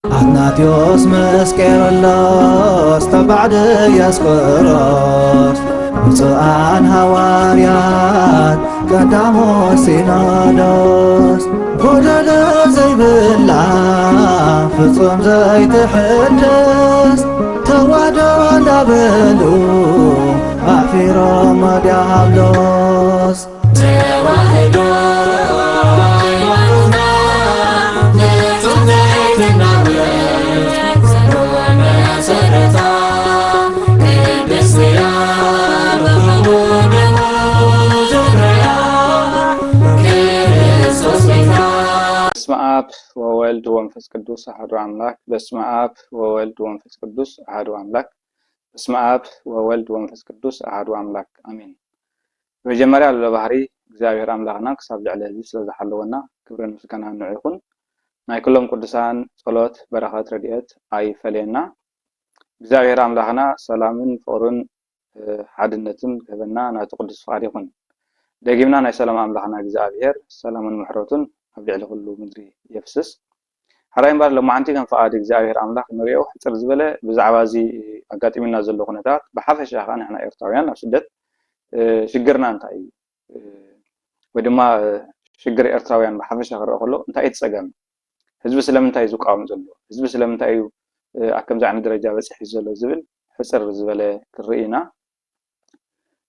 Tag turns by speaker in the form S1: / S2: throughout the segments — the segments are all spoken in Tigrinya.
S1: አትናቴዎስ መስቀሎስ ተባዕደ ያስቆሮስ ብፁዓን ሐዋርያት ቀዳሞት ሲኖዶስ ጎደሎ ዘይብላ ፍጹም ዘይትሕደስ ተዋህዶ እንዳበሉ ኣሕፊሮም ዲያብሎስ ተዋህዶ
S2: በስመ አብ ወወልድ ወመንፈስ ቅዱስ አሐዱ አምላክ። በስመ አብ ወወልድ ወመንፈስ ቅዱስ አሐዱ አምላክ። በስመ አብ ወወልድ ወመንፈስ ቅዱስ አሐዱ አምላክ አሜን። በመጀመሪያ ለባህሪ እግዚአብሔር አምላክና ክሳብ ልዕለ ህዝቢ ስለዝሓለወና ክብርን ምስጋናን ንዑ ይኹን። ናይ ኩሎም ቅዱሳን ጸሎት በረኸት ረድኤት ኣይፈለየና። እግዚአብሔር አምላክና ሰላምን ፍቅርን ሓድነትን ክህበና ናቱ ቅዱስ ፍቃድ ይኹን። ደጊምና ናይ ሰላም አምላክና እግዚአብሔር ሰላምን ምሕረቱን ኣብ ልዕሊ ኩሉ ምድሪ የፍስስ። ሓራይ እምበር ሎማዓንቲ ከም ፍቃድ እግዚአብሔር አምላክ ንሪኦ ሕፅር ዝበለ ብዛዕባ እዚ ኣጋጢምና ዘሎ ኩነታት ብሓፈሻ ከዓ ንሕና ኤርትራውያን ኣብ ስደት ሽግርና እንታይ እዩ ወይ ድማ ሽግር ኤርትራውያን ብሓፈሻ ክረአ ከሎ እንታይ እቲ ፀገም ህዝቢ ስለምንታይ ዝቃወም ዘሎ ህዝቢ ስለምንታይ እዩ ኣብ ከምዚ ዓይነት ደረጃ በፂሑ ዘሎ ዝብል ሕፅር ዝበለ ክርኢና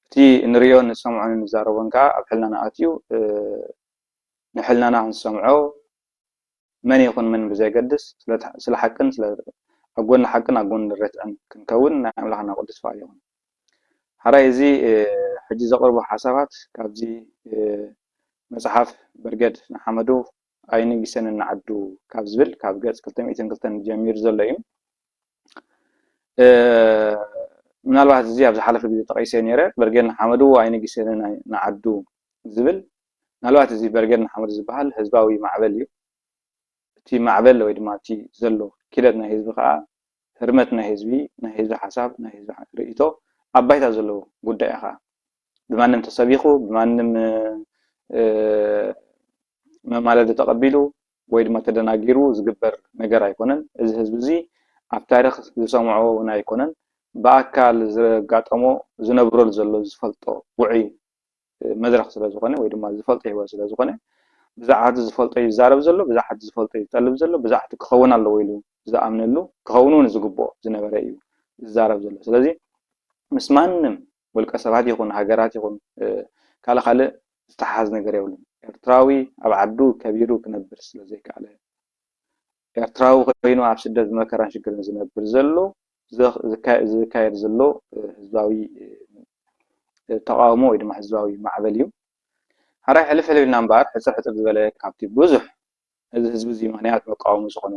S2: እቲ ንሪኦ ንሰምዖን ንዛረቦን ከዓ ኣብ ሕልናና ኣትዩ ንሕልናና ክንሰምዖ መን ይኹን ምን ብዘይገድስ ስለ ሓቅን ኣጎኒ ሓቅን ኣጎኒ ርትዕን ክንከውን ናይ ኣምላኽና ቅዱስ ፍቃድ ይኹን። ሓራይ እዚ ሕጂ ዘቕርቡ ሓሳባት ካብዚ መፅሓፍ በርገድ ንሓመዱ ኣይኒ ግሰን ንዓዱ ካብ ዝብል ካብ ገጽ 202 ጀሚሩ ዘሎ እዩ። ምናልባት እዚ ኣብ ዝሓለፈ ግዜ ጠቂሰ ነይረ በርገድ ንሓመዱ ኣይኒ ግሰን ንዓዱ ዝብል ምናልባት እዚ በርገድ ንሓመዱ ዝበሃል ህዝባዊ ማዕበል እዩ። እቲ ማዕበል ወይ ድማ እቲ ዘሎ ኪለት ናይ ህዝቢ ከዓ ህርመት ናይ ህዝቢ ሓሳብ ናይ ህዝቢ ርእይቶ ኣብ ባይታ ዘሎ ጉዳይ ከዓ ብማንም ተሰቢኹ ብማንም መማለዲ ተቐቢሉ ወይ ድማ ተደናጊሩ ዝግበር ነገር ኣይኮነን። እዚ ህዝቢ እዚ ኣብ ታሪክ ዝሰምዖ እውን ኣይኮነን። ብኣካል ዝጋጠሞ ዝነብረሉ ዘሎ ዝፈልጦ ውዑይ መድረክ ስለ ዝኾነ ወይ ድማ ዝፈልጦ ህይወት ስለ ዝኾነ ብዛዕባ ዝፈልጦ ይዛረብ ዘሎ ብዛዕባ ዝፈልጦ ይጠልብ ዘሎ ብዛዕባ ክኸውን ኣለዎ ኢሉ ዝኣምነሉ ክኸውን እውን ዝግብኦ ዝነበረ እዩ ዝዛረብ ዘሎ። ስለዚ ምስ ማንም ውልቀ ሰባት ይኹን ሃገራት ይኹን ካልእ ዝተሓሓዝ ነገር የብሉን። ኤርትራዊ ኣብ ዓዱ ከቢሩ ክነብር ስለዘይከኣለ ኤርትራዊ ኮይኑ ኣብ ስደት መከራን ሽግርን ዝነብር ዘሎ ዝካየድ ዘሎ ህዝባዊ ተቃውሞ ወይ ድማ ህዝባዊ ማዕበል እዩ። ሓራይ ሕልፍ ኢልና እምበር ሕፅር ዝበለ ካብቲ ብዙሕ እዚ ህዝቢ እዚ ምክንያት መቃወሚ ዝኾነ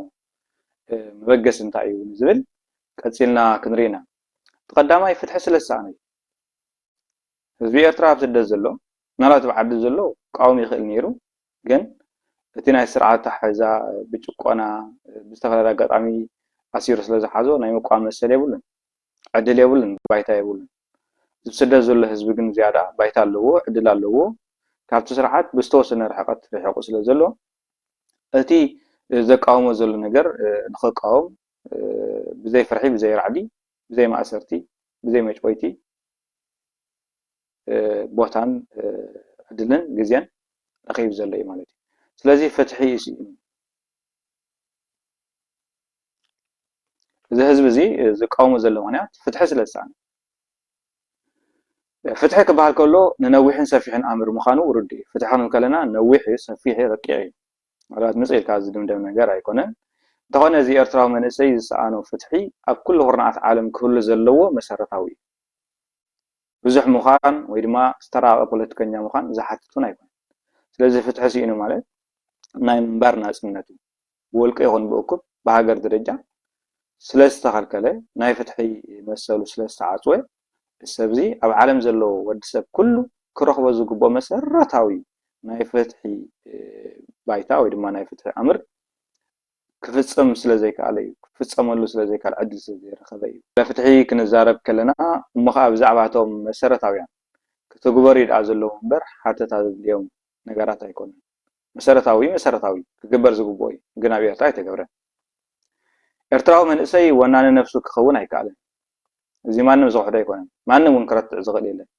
S2: መበገስ እንታይ እዩ ዝብል ቀፂልና ክንሪኢና። ተቀዳማይ ፍትሒ ስለዝሰኣነ እዩ። ህዝቢ ኤርትራ ኣብ ስደት ዘሎ ምናልባት ኣብ ዓዲ ዘሎ ቃወሚ ይኽእል ነይሩ፣ ግን እቲ ናይ ስርዓት ሓዛ ብጭቆና ብዝተፈላለየ ኣጋጣሚ ኣሲሩ ስለዝሓዞ ናይ መቃወሚ መሰል የብሉን፣ ዕድል የብሉን፣ ባይታ የብሉን። ዝስደት ዘሎ ህዝቢ ግን ዝያዳ ባይታ ኣለዎ፣ ዕድል ኣለዎ። ካብቲ ስርዓት ብዝተወሰነ ርሕቀት ርሒቁ ስለ ዘሎ እቲ ዘቃወሞ ዘሎ ነገር ንኽቃወም ብዘይ ፍርሒ ብዘይ ራዕዲ ብዘይ ማእሰርቲ ብዘይ መጭቆይቲ ቦታን ዕድልን ግዜን ረኺብ ዘሎ እዩ ማለት እዩ። ስለዚ ፍትሒ እዩ እዚ ህዝቢ እዚ ዝቃወሞ ዘሎ ምክንያት ፍትሒ ስለዝሰኣነ። ፍትሒ ክበሃል ከሎ ንነዊሕን ሰፊሕን ኣምር ምዃኑ ውርዲ እዩ። ፍትሒ ክንብል ከለና ነዊሕ ሰፊሕ ረቂቕ እዩ ማለት ምፅኢልካ ዝድምደም ነገር ኣይኮነን። እንተኾነ እዚ ኤርትራዊ መንእሰይ ዝሰኣኖ ፍትሒ ኣብ ኩሉ ኩርናዓት ዓለም ክህሉ ዘለዎ መሰረታዊ እዩ። ብዙሕ ምዃን ወይ ድማ ዝተራቐ ፖለቲከኛ ምዃን ዝሓትቱን ኣይኮነን። ስለዚ ፍትሒ ስኢኑ ማለት ናይ ምንባር ናፅነት እዩ። ብውልቂ ይኹን ብእኩብ ብሃገር ደረጃ ስለዝተኸልከለ ናይ ፍትሒ መሰሉ ስለዝተዓፅወ ሰብ እዚ ኣብ ዓለም ዘሎ ወዲሰብ ኩሉ ክረኽቦ ዝግብኦ መሰረታዊ ናይ ፍትሒ ባይታ ወይ ድማ ናይ ፍትሒ ኣምር ክፍፅም ስለዘይከኣለ እዩ። ክፍፀመሉ ስለዘይከኣለ ዕድል ስለዘይረኸበ እዩ። ፍትሒ ክንዛረብ ከለና እሞ ከዓ ብዛዕባ እቶም መሰረታውያን ክትግበሩ ይድኣ ዘለዎም እምበር ሓተታ ዘድልዮም ነገራት ኣይኮኑን። መሰረታዊ ክግበር ዝግብኦ እዩ፣ ግን ኣብ ኤርትራ ኣይተገብረን። ኤርትራዊ መንእሰይ ወናነ ነፍሱ ክኸውን ኣይከኣልን እዚ ማንም ዝውሕዶ ኣይኮነን ማንም እውን ክረትዕ ዝኽእል የለን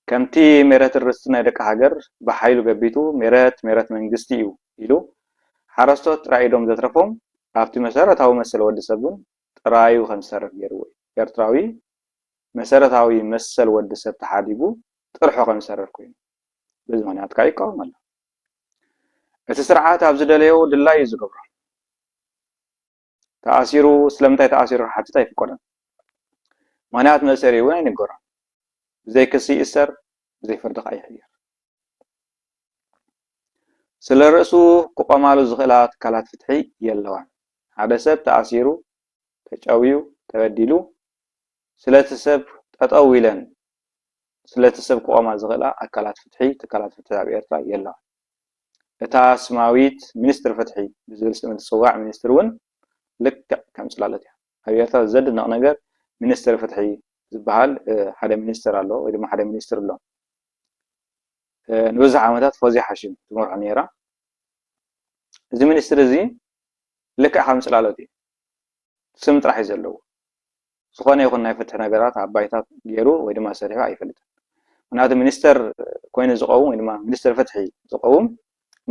S2: ከምቲ ሜረት ርስቲ ናይ ደቂ ሃገር ብሓይሉ ገቢቱ ሜረት መንግስቲ እዩ ኢሉ ሓረስቶት ጥራይ ኢዶም ዘትረፎም ኣብቲ መሰረታዊ መሰል ወዲ ሰብ እውን ጥራዩ ከም ዝሰርሕ ገይርዎ ኤርትራዊ መሰረታዊ መሰል ወዲ ሰብ ተሓዲጉ ጥርሑ ከም ዝሰርሕ ኮይኑ በዚ ምክንያት ከዓ ይቃወም ኣሎ እቲ ስርዓት ኣብ ዝደለዮ ድላይ እዩ ዝገብሮ ተኣሲሩ ስለምንታይ ተኣሲሩ ሓትት ኣይፍቀዶን ምክንያት መእሰሪ እውን ኣይንገሮን ብዘይ ክሲ ይእሰር ብዘይ ፍርዲ ከዓ ይሕየር ስለ ርእሱ ክቆማሉ ዝኽእላ ትካላት ፍትሒ የለዋን ሓደ ሰብ ተኣሲሩ ተጨውዩ ተበዲሉ ስለቲ ሰብ ጠጠው ኢለን ስለቲ ሰብ ክቆማ ዝኽእላ ኣካላት ፍትሒ ትካላት ፍትሒ ኣብ ኤርትራ የለዋን እታ ስማዊት ሚኒስትር ፍትሒ ብዝብል ስም ትፅዋዕ ሚኒስትር እውን ልክዕ ከም ፅላሎት እያ ኣብ ኤርትራ ዘድንቕ ነገር ሚኒስትር ፍትሒ ዝበሃል ሓደ ሚኒስትር ኣሎ ወይ ድማ ሓደ ሚኒስትር ኣሎ ንብዙሕ ዓመታት ፎዚያ ሓሽም ትመርሖ ነይራ እዚ ሚኒስትር እዚ ልክዕ ከም ፅላሎት እዩ ስም ጥራሕ እዩ ዘለዎ ዝኾነ ይኹን ናይ ፍትሒ ነገራት ኣብ ባይታት ገይሩ ወይ ድማ ሰሪሑ ኣይፈልጥን ምክንያቱ ሚኒስተር ኮይኑ ዝቀውም ወይ ድማ ሚኒስትር ፍትሒ ዝቀውም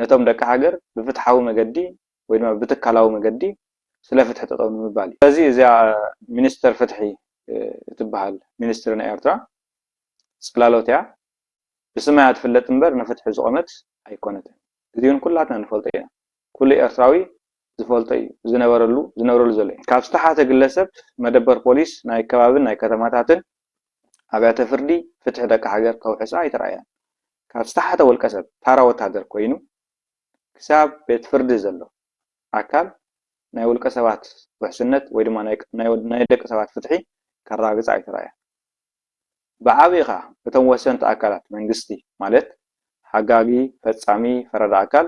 S2: ነቶም ደቂ ሃገር ብፍትሓዊ መገዲ ወይ ድማ ብትካላዊ መገዲ ስለ ፍትሒ ጠጠው ንምባል እዩ ስለዚ እዚኣ ሚኒስትር ፍትሒ እትበሃል ሚኒስትር ናይ ኤርትራ ፅላሎት እያ ብስማያ ትፍለጥ እምበር ንፍትሒ ዝቆመት ኣይኮነትን እዚ እውን ኩላትና ንፈልጦ ኢና ኩሉ ኤርትራዊ ዝፈልጦ እዩ ዝነበረሉ ዘሎ ካብ ዝተሓተ ግለሰብ መደበር ፖሊስ ናይ ከባቢን ናይ ከተማታትን ኣብያተ ፍርዲ ፍትሒ ደቂ ሃገር ከውሕሳ ኣይተረኣያን ካብ ዝተሓተ ውልቀ ሰብ ታራ ወታደር ኮይኑ ክሳብ ቤት ፍርዲ ዘሎ ኣካል ናይ ውልቀ ሰባት ውሕስነት ወይ ድማ ናይ ደቂ ሰባት ፍትሒ ከራግፅ ኣይተረኣያን ብዓብይኻ እቶም ወሰንቲ ኣካላት መንግስቲ ማለት ሓጋጊ ፈጻሚ ፈረዳ ኣካል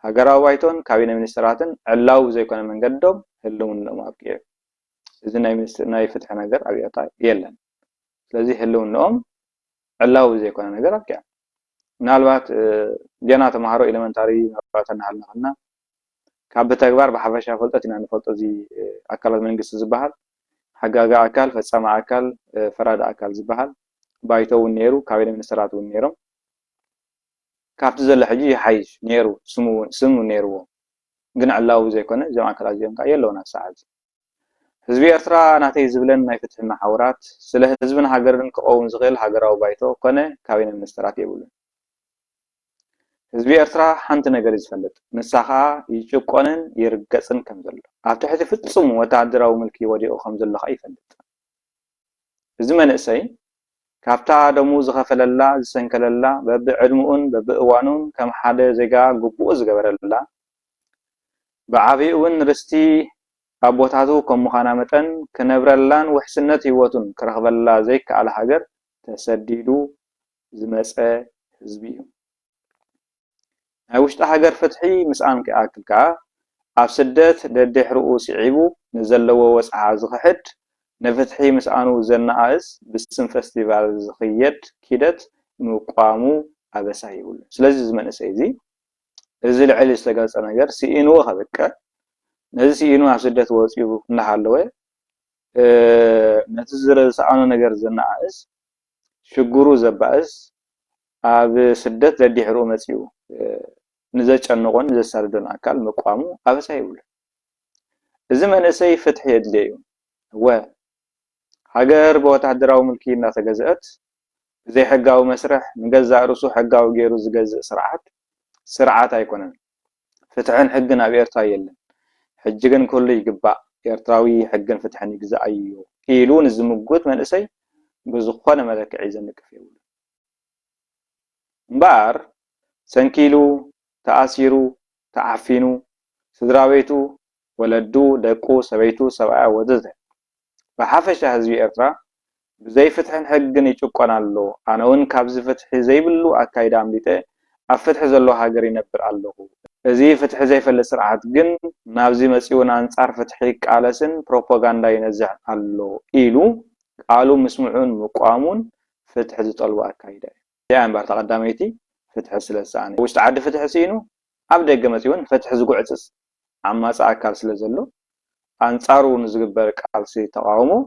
S2: ሃገራዊ ባይቶን ካቢነ ሚኒስትራትን ዕላው ዘይኮነ መንገዶም ህልውንኦም ኣብቅዕ እዚ ናይ ፍትሒ ነገር ኣብ ኤርትራ የለን ስለዚ ህልውንኦም ዕላው ዘይኮነ ነገር ኣብቅዕ ምናልባት ገና ተምሃሮ ኤሌመንታሪ ናባታ እናሃለና ካብ ብተግባር ብሓፈሻ ፈልጠት ኢና ንፈልጦ እዚ ኣካላት መንግስቲ ዝበሃል ሓጋጋ ኣካል ፈጻሚ ኣካል ፈራዳ ኣካል ዝበሃል ባይቶ እውን ነይሩ ካቢነ ሚኒስትራት እውን ነይሮም ካብቲ ዘሎ ሕጂ ይሓይሽ ነይሩ ስሙ ነይርዎ ግን ዕላው ዘይኮነ እዞም ኣካላት እዚኦም ከዓ የለውና ሰዓት ህዝቢ ኤርትራ ናተይ ዝብለን ናይ ፍትሒ ማሕበራት ስለ ህዝብን ሃገርን ክቀውም ዝኽእል ሃገራዊ ባይቶ ኮነ ካቢነ ሚኒስትራት የብሉን ህዝቢ ኤርትራ ሓንቲ ነገር ዝፈልጥ ንሳ ከዓ ይጭቆንን ይርገፅን ከም ዘሎ ኣብ ትሕቲ ፍጹም ወተሃደራዊ ምልኪ ወዲቑ ከም ዘሎ ከዓ ይፈልጥ እዚ መንእሰይ ካብታ ደሙ ዝኸፈለላ ዝሰንከለላ በብዕድሙኡን በብእዋኑን ከም ሓደ ዜጋ ግቡእ ዝገበረላ ብዓብይ እውን ርስቲ ኣቦታቱ ከም ምዃና መጠን ክነብረላን ውሕስነት ህይወቱን ክረኽበላ ዘይከኣለ ሃገር ተሰዲዱ ዝመፀ ህዝቢ እዩ ናይ ውሽጢ ሃገር ፍትሒ ምስኣን ክኣክል ከዓ ኣብ ስደት ደድሕርኡ ስዒቡ ንዘለዎ ወፅዓ ዝኽሕድ ንፍትሒ ምስኣኑ ዘነኣእስ ብስም ፌስቲቫል ዝኽየድ ኪደት ምቋሙ ኣበሳ ይብሉ ስለዚ ዝመንእሰይ እዚ እዚ ልዕሊ ዝተገልፀ ነገር ሲኢንዎ ከበቀ ነዚ ሲኢኑ ኣብ ስደት ወፂኡ እንዳሃለወ ነቲ ዝረሳኣኑ ነገር ዘነኣእስ ሽግሩ ዘባእስ ኣብ ስደት ደድሕርኡ መፂኡ ንዘጨንቆን ዘሳድዶን ኣካል ምቋሙ ኣበሳ ይብሉ እዚ መንእሰይ ፍትሒ የድልዮ እዩ ወ ሃገር ብወታደራዊ ምልኪ እናተገዝአት ብዘይ ሕጋዊ መስርሕ ንገዛእ ርእሱ ሕጋዊ ገይሩ ዝገዝእ ስርዓት ኣይኮነን ፍትሕን ሕግን ኣብ ኤርትራ የለን ሕጂ ግን ኩሉ ይግባእ ኤርትራዊ ሕግን ፍትሕን ይግዛእ እዩ ኢሉ ንዝምጉት መንእሰይ ብዝኾነ መለክዒ ዘንቅፍ የብሉ እምበር ሰንኪሉ ተኣሲሩ ተዓፊኑ ስድራ ቤቱ ወለዱ ደቁ ሰበይቱ ሰብኣያ ወዘተ ብሓፈሻ ህዝቢ ኤርትራ ብዘይ ፍትሕን ሕግን ይጭቆን ኣሎ ኣነ እውን ካብዚ ፍትሒ ዘይብሉ ኣካይዳ ኣምሊጠ ኣብ ፍትሒ ዘሎ ሃገር ይነብር ኣለኹ እዚ ፍትሒ ዘይፈልጥ ስርዓት ግን ናብዚ መፂኡን ኣንጻር ፍትሒ ቃለስን ፕሮፓጋንዳ ይነዝሕ ኣሎ ኢሉ ቃሉ ምስምዑን ምቋሙን ፍትሒ ዝጠልቦ ኣካይዳ እዩ ያ እምበር ተቐዳመይቲ ፍትሒ ስለዝሰኣነ ውሽጢ ዓዲ ፍትሒ ሲኢኑ ኣብ ደገ መፂኡን ፍትሒ ዝጉዕፅስ ዓማፃ ኣካል ስለ ዘሎ أنصارو نزجبر قالسي تقاومو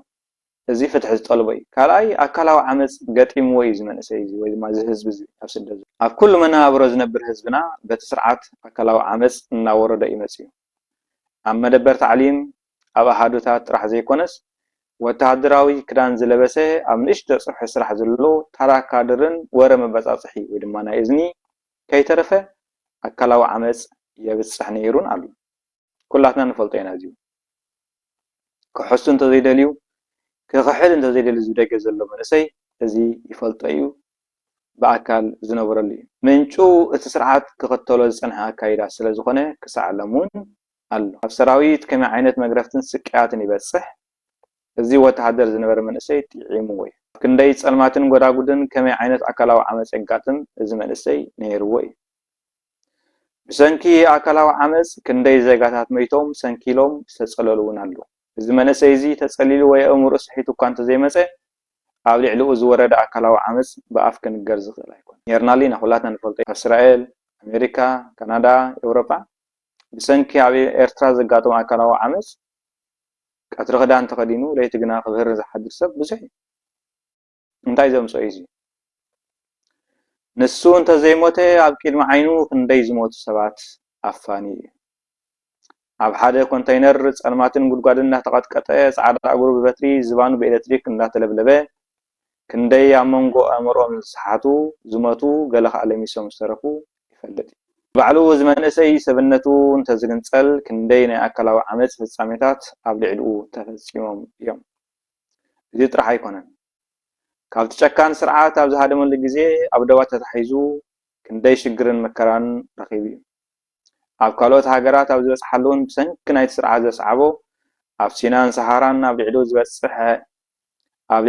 S2: እዚ ፍትሒ ዝጠልቦ እዩ ካልኣይ ኣካላዊ ዓመፅ ገጢምዎ እዩ ዝመንእሰይ እዚ ወይ ድማ እዚ ህዝቢ እዚ ኣብ ስደት ኣብ ኩሉ መነባብሮ ዝነብር ህዝብና በቲ ስርዓት ኣካላዊ ዓመፅ እናወረደ ይመፅ እዩ ኣብ መደበር ታዕሊም ኣብ ኣሃዱታት ጥራሕ ዘይኮነስ ወተሃደራዊ ክዳን ዝለበሰ ኣብ ንእሽቶ ፅርሒ ስራሕ ዘሎ ታራ ካድርን ወረ መበፃፅሒ ወይ ድማ ናይ እዝኒ ከይተረፈ ኣካላዊ ዓመፅ የብፅሕ ነይሩን ኣሎ ኩላትና ንፈልጦ ኢና እዚኡ ክሕሱ እንተዘይደልዩ ክኽሕል እንተዘይደልዩ ዝደገ ዘሎ መንእሰይ እዚ ይፈልጦ እዩ ብኣካል ዝነበረሉ እዩ ምንጩ እቲ ስርዓት ክኽተሎ ዝፀንሐ ኣካይዳ ስለ ዝኾነ ክሳዕሎም እውን ኣሎ ኣብ ሰራዊት ከመይ ዓይነት መግረፍትን ስቅያትን ይበፅሕ እዚ ወተሃደር ዝነበረ መንእሰይ ጥዒምዎ እዩ ክንደይ ፀልማትን ጎዳጉድን ከመይ ዓይነት ኣካላዊ ዓመፅ የጋጥም እዚ መንእሰይ ነይርዎ እዩ ብሰንኪ ኣካላዊ ዓመፅ ክንደይ ዜጋታት መይቶም ሰንኪሎም ዝተፀለሉ እውን ኣሎ እዚ መንእሰይ እዚ ተፀሊሉ ወይ ኣእምሮ ስሒቱ እኳ እንተዘይመፀ ኣብ ልዕሊኡ ዝወረደ ኣካላዊ ዓመፅ ብኣፍ ክንገር ዝኽእል ኣይኮነ ነርናሊ ኢና ኩላትና ንፈልጦ ኣብ እስራኤል ኣሜሪካ ካናዳ ኤውሮጳ ብሰንኪ ኣብ ኤርትራ ዘጋጠሙ ኣካላዊ ዓመፅ ቀትሪ ክዳን ተኸዲኑ ለይቲ ግና ክብህር ዝሓድር ሰብ ብዙሕ እዩ እንታይ ዘምፅኦ እዩ ንሱ እንተዘይሞተ ኣብ ቅድሚ ዓይኑ ክንደይ ዝሞቱ ሰባት ኣፋኒ እዩ ኣብ ሓደ ኮንቴይነር ፀልማትን ጉድጓድን እናተቐጥቀጠ ፃዕዳ እግሩ ብበትሪ ዝባኑ ብኤሌክትሪክ እናተለብለበ ክንደይ ኣብ መንጎ ኣእምሮኦም ዝሰሓቱ ዝመቱ ገለ ከዓ ለሚሶም ዝተረፉ ይፈልጥ ባዕሉ እዚ መንእሰይ ሰብነቱ እንተዝግንፀል ክንደይ ናይ ኣካላዊ ዓመፅ ፍፃሜታት ኣብ ልዕሊኡ ተፈፂሞም እዮም እዚ ጥራሕ ኣይኮነን ካብቲ ጨካን ስርዓት ኣብ ዝሃደመሉ ግዜ ኣብ ደባ ተታሒዙ ክንደይ ሽግርን መከራን ረኺቡ እዩ ኣብ ካልኦት ሃገራት ኣብ ዝበፅሓሉን ብሰንኪ ናይቲ ስርዓት ዘስዓቦ ኣብ ሲናን ሰሃራን ኣብ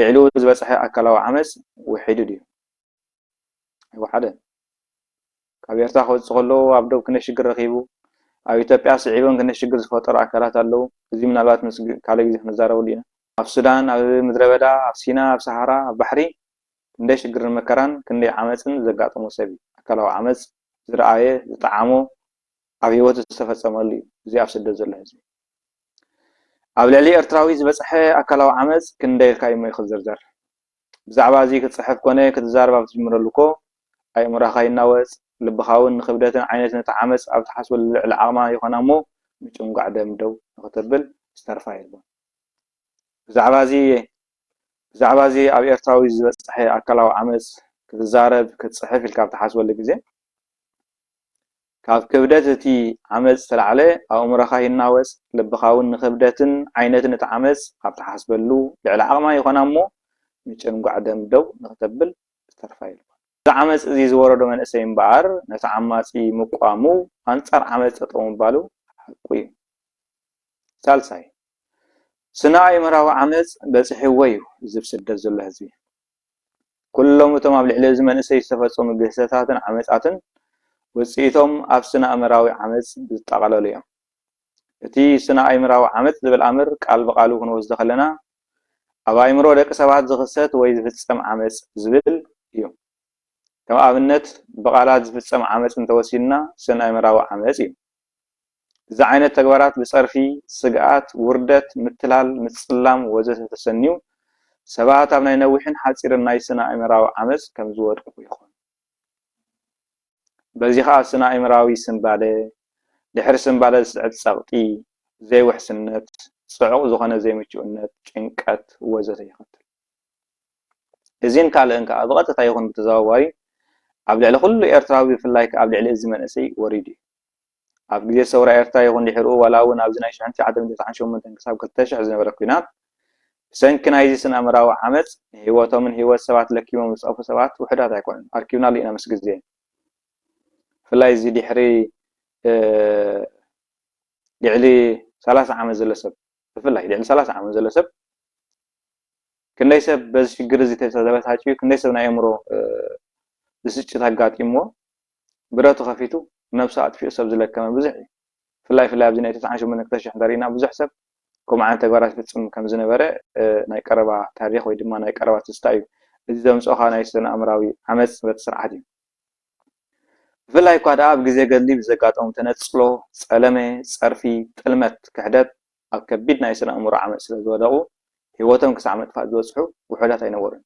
S2: ልዕሊኡ ዝበፅሐ ኣካላዊ ዓመፅ ውሒዱ ድዩ ኣይወሓደ ካብ ኤርትራ ክወፅእ ከሎ ኣብ ደቡብ ክንደይ ሽግር ረኺቡ ኣብ ኢትዮጵያ ስዒቦም ክንደይ ሽግር ዝፈጠሩ ኣካላት ኣለው እዚ ምናልባት ምስ ካልእ ግዜ ክንዛረበሉ ኢና ኣብ ሱዳን ኣብ ምድረ በዳ ኣብ ሲና ኣብ ሰሃራ ኣብ ባሕሪ ክንደይ ሽግርን መከራን ክንደይ ዓመፅን ዘጋጠሞ ሰብ እዩ ኣካላዊ ዓመፅ ዝረኣየ ዝጠዓሞ ኣብ ህይወቱ ዝተፈፀመሉ እዩ እዚ ኣብ ስደት ዘሎ ህዝቢ ኣብ ልዕሊ ኤርትራዊ ዝበፅሐ ኣካላዊ ዓመፅ ክንደይ ኢልካ እሞ ይክዝርዘር ብዛዕባ እዚ ክትፅሕፍ ኮነ ክትዛረብ ኣብ ትጅምረሉ እኮ ኣእምሮኻ ይናወፅ ልብኻ እውን ንክብደትን ዓይነት ነቲ ዓመፅ ኣብ ተሓስበሉ ልዕሊ ዓቕማ ይኾና እሞ ምጭምጓዕ ደም ደው ንክተብል ዝተርፋ የልቦን ብዛዕባ እዚ ኣብ ኤርትራዊ ዝበፅሐ ኣካላዊ ዓመፅ ክትዛረብ ክትፅሕፍ ኢልካ ኣብ ተሓስበሉ ግዜ ካብ ክብደት እቲ ዓመፅ ዝተላዕለ ኣእምሮኻ ይናወፅ ልብኻ እውን ንክብደትን ዓይነትን እቲ ዓመፅ ኣብ ተሓስበሉ ልዕሊ ዓቕማ ይኾና እሞ ምጭምጓዕ ደም ደው ንክተብል ዝተርፋ የልቦን እዚ ዓመፅ እዚ ዝወረዶ መንእሰይ እምበኣር ነቲ ዓማፂ ምቋሙ ኣንፃር ዓመፅ ጠጠው ምባሉ ሓቂ እዩ ሳልሳይ ስነ ኣእምራዊ ዓመፅ በፂሕዎ እዩ እዚ ብስደት ዘሎ ህዝቢ ኩሎም እቶም ኣብ ልዕሊ እዚ መንእሰይ ዝተፈፀሙ ግህሰታትን ዓመፃትን ውፅኢቶም ኣብ ስነ ኣእምራዊ ዓመፅ ዝጠቃለሉ እዮም እቲ ስነ ኣእምራዊ ዓመፅ ዝብል ኣምር ቃል ብቃሉ ክንወስዶ ከለና ኣብ ኣእምሮ ደቂ ሰባት ዝኽሰት ወይ ዝፍፀም ዓመፅ ዝብል እዩ ከም ኣብነት ብቃላት ዝፍፀም ዓመፅ እንተወሲድና ስነ ኣእምራዊ ዓመፅ እዩ እዚ ዓይነት ተግባራት ብፀርፊ ስግኣት ውርደት ምትላል ምፅላም ወዘተ ተሰንዩ ሰባት ኣብ ናይ ነዊሕን ሓፂርን ናይ ስነ ኣእምራዊ ዓመፅ ከም ዝወድቁ ይኾን በዚ ከዓ ስነ ኣእምራዊ ስንባደ ድሕሪ ስንባደ ዝስዕብ ፀቕጢ ዘይውሕስነት ፅዑቕ ዝኾነ ዘይምችውነት ጭንቀት ወዘተ ይኸትል እዚን ካልእን ከዓ ብቐጥታ ይኹን ብተዘዋዋሪ ኣብ ልዕሊ ኩሉ ኤርትራዊ ብፍላይ ኣብ ልዕሊ እዚ መንእሰይ ወሪዱ እዩ ኣብ ግዜ ሰውራ ኤርትራ ይኹን ድሕሪኡ ዋላ እውን ኣብዚ ናይ 1998 ክሳብ 2000 ዝነበረ ኩናት ብሰንኪ ናይዚ ስነ ኣእምራዊ ዓመፅ ህይወቶምን ህይወት ሰባት ለኪሞም ዝፀፉ ሰባት ውሕዳት ኣይኮኑን ኣርኪብናሉ ኢና ምስ ግዜ ብፍላይ እዚ ድሕሪ ልዕሊ 30 ዓመት ዘሎ ሰብ ብፍላይ ልዕሊ 30 ዓመት ዘሎ ሰብ ክንደይ ሰብ በዚ ሽግር እዚ ተበሳጭዩ ክንደይ ሰብ ናይ ኣእምሮ ብስጭት ኣጋጢምዎ ብረቱ ከፊቱ ነብሱ ኣጥፊኡ ሰብ ዝለከመ ብዙሕ እዩ ብፍላይ ኣብዚ ናይ 98 ደሪና ብዙሕ ሰብ ከምኡ ዓይነት ተግባራት ይፍፅም ከም ዝነበረ ናይ ቀረባ ታሪክ ወይ ድማ ናይ ቀረባ ትዝታ እዩ እዚ ዘምፅኦ ከዓ ናይ ስነ ኣእምራዊ ዓመፅ በቲ ስርዓት እዩ ብፍላይ እኳ ደኣ ኣብ ግዜ ገድሊ ብዘጋጠሙ ተነፅሎ ፀለመ ፀርፊ ጥልመት ክሕደት ኣብ ከቢድ ናይ ስነ ኣእምሮ ዓመፅ ስለ ዝወደቑ ህይወቶም ክሳዕ ምጥፋእ ዝበፅሑ ውሑዳት ኣይነበሩን።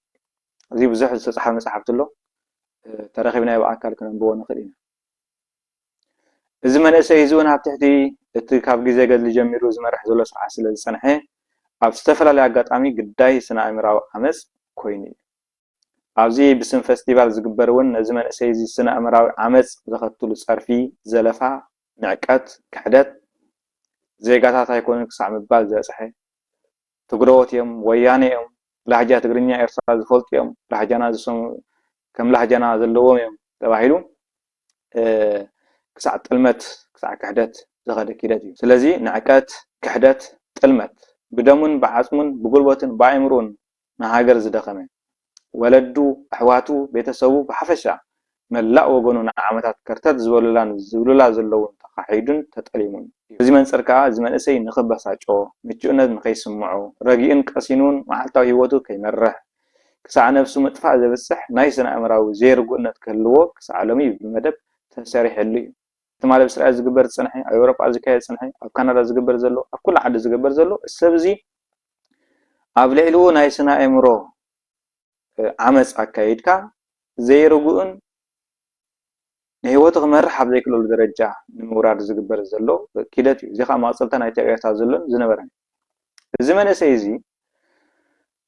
S2: እዚ ብዙሕ ዝተፃሓፈ መፅሓፍቲ ኣሎ ተረኺብናዮ ብኣካል ክነንብቦ ንኽእል ኢና። እዚ መንእሰይ እዚ እውን ኣብ ትሕቲ እቲ ካብ ግዜ ገድሊ ጀሚሩ ዝመርሕ ዘሎ ስርዓት ስለ ዝፀንሐ ኣብ ዝተፈላለየ ኣጋጣሚ ግዳይ ስነ ኣእምራዊ ዓመፅ ኮይኑ እዩ። ኣብዚ ብስም ፌስቲቫል ዝግበር እውን ነዚ መንእሰይ እዚ ስነ ኣእምራዊ ዓመፅ ዘኸትሉ ፀርፊ፣ ዘለፋ፣ ንዕቀት፣ ክሕደት ዜጋታት ኣይኮኑን ክሳዕ ምባል ዘብፅሐ ትግረዎት እዮም፣ ወያነ እዮም፣ ላህጃ ትግርኛ ኤርትራ ዝፈልጡ እዮም፣ ላህጃና ከም ላህጃና ዘለዎም እዮም ተባሂሉ ክሳዕ ጥልመት ክሳዕ ክሕደት ዝኸደ ኪደት እዩ። ስለዚ ንዕቀት፣ ክሕደት፣ ጥልመት ብደሙን ብዓፅሙን ብጉልበትን ብኣእምሮን ንሃገር ዝደኸመ ወለዱ፣ ኣሕዋቱ፣ ቤተሰቡ ብሓፈሻ መላእ ወገኑ ንዓመታት ከርተት ዝብሉላ ዘለውን ተኻሒዱን ተጠሊሙን እዚ መንፅር ከዓ እዚ መንእሰይ ንኽበሳጮ ምቹእነት ንኸይስምዖ ረጊእን ቀሲኑን መዓልታዊ ሂወቱ ከይመርሕ ክሳዕ ነፍሱ ምጥፋእ ዘብፅሕ ናይ ስነ ኣእምራዊ ዘይርጉእነት ክህልዎ ክሳዕ ሎሚ ብመደብ ተሰሪሐሉ እዩ። እቲ ማለት ብእስራኤል ዝግበር ዝፀንሐ ኣብ ኤውሮጳ ዝካየድ ዝፀንሐ ኣብ ካናዳ ዝግበር ዘሎ ኣብ ኩሉ ዓዲ ዝግበር ዘሎ ሰብ እዚ ኣብ ልዕሊኡ ናይ ስነ ኣእምሮ ዓመፅ ኣካይድካ ዘይርጉእን ንህይወቱ ክመርሕ ኣብ ዘይክእለሉ ደረጃ ንምውራድ ዝግበር ዘሎ ኪደት እዩ። እዚ ከዓ መቕፀልታ ናይ ተግባራት ዘሎን ዝነበረን እዚ መንእሰይ እዚ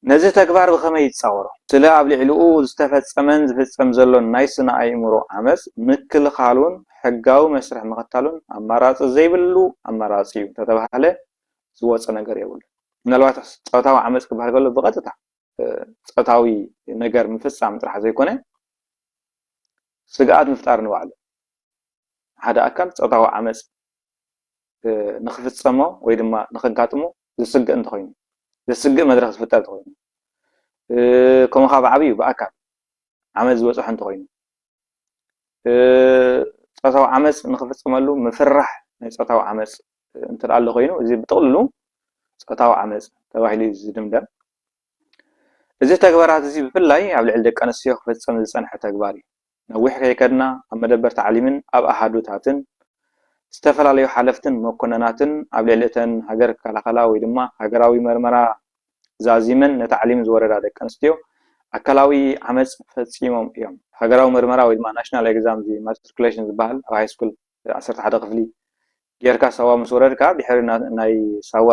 S2: ነዚ ተግባር ብኸመይ ይፃወሮ? ስለ ኣብ ልዕሊኡ ዝተፈፀመን ዝፍፀም ዘሎን ናይ ስነ ኣእምሮ ዓመፅ ምክልኻሉን ሕጋዊ መስርሕ ምኽታሉን ኣማራፂ ዘይብሉ ኣማራፂ እዩ ተተባሃለ ዝወፀ ነገር የብሉ። ምናልባት ፆታዊ ዓመፅ ክበሃል ከሎ ብቐጥታ ፆታዊ ነገር ምፍፃም ጥራሕ ዘይኮነ ስግኣት ምፍጣር ንባዕሉ ሓደ ኣካል ፆታዊ ዓመፅ ንኽፍፀሞ ወይ ድማ ንኽጋጥሞ ዝስግእ እንተኮይኑ ዘስግእ መድረክ ዝፍጠር እንተኮይኑ ከምኡ ከዓ ብዓብዩ ብኣካል ዓመፅ ዝበፅሖ እንተኮይኑ ፆታዊ ዓመፅ ንኽፍፀመሉ ምፍራሕ ናይ ፆታዊ ዓመፅ እንትርአ ኣሎ ኮይኑ እዚ ብጥቕልሉ ፆታዊ ዓመፅ ተባሂሉ ዝድምደም እዚ ተግባራት እዚ ብፍላይ ኣብ ልዕሊ ደቂ ኣንስትዮ ክፍፀም ዝፀንሐ ተግባር እዩ። ነዊሕ ከይከድና ኣብ መደበር ተዓሊምን ኣብ ኣሃዱታትን ዝተፈላለዩ ሓለፍትን መኮነናትን ኣብ ልዕሊ እተን ሃገር ክከላኸላ ወይ ድማ ሃገራዊ መርመራ ዛዚመን ነተዓሊም ዝወረዳ ደቂ ኣንስትዮ ኣካላዊ ዓመፅ ፈፂሞም እዮም። ሃገራዊ ምርመራ ወይ ድማ ናሽናል ኤግዛም ማትሪኩሌሽን ዝበሃል ኣብ ሃይስኩል 11 ክፍሊ ጌርካ ሳዋ ምስ ወረድካ ድሕሪ ናይ ሳዋ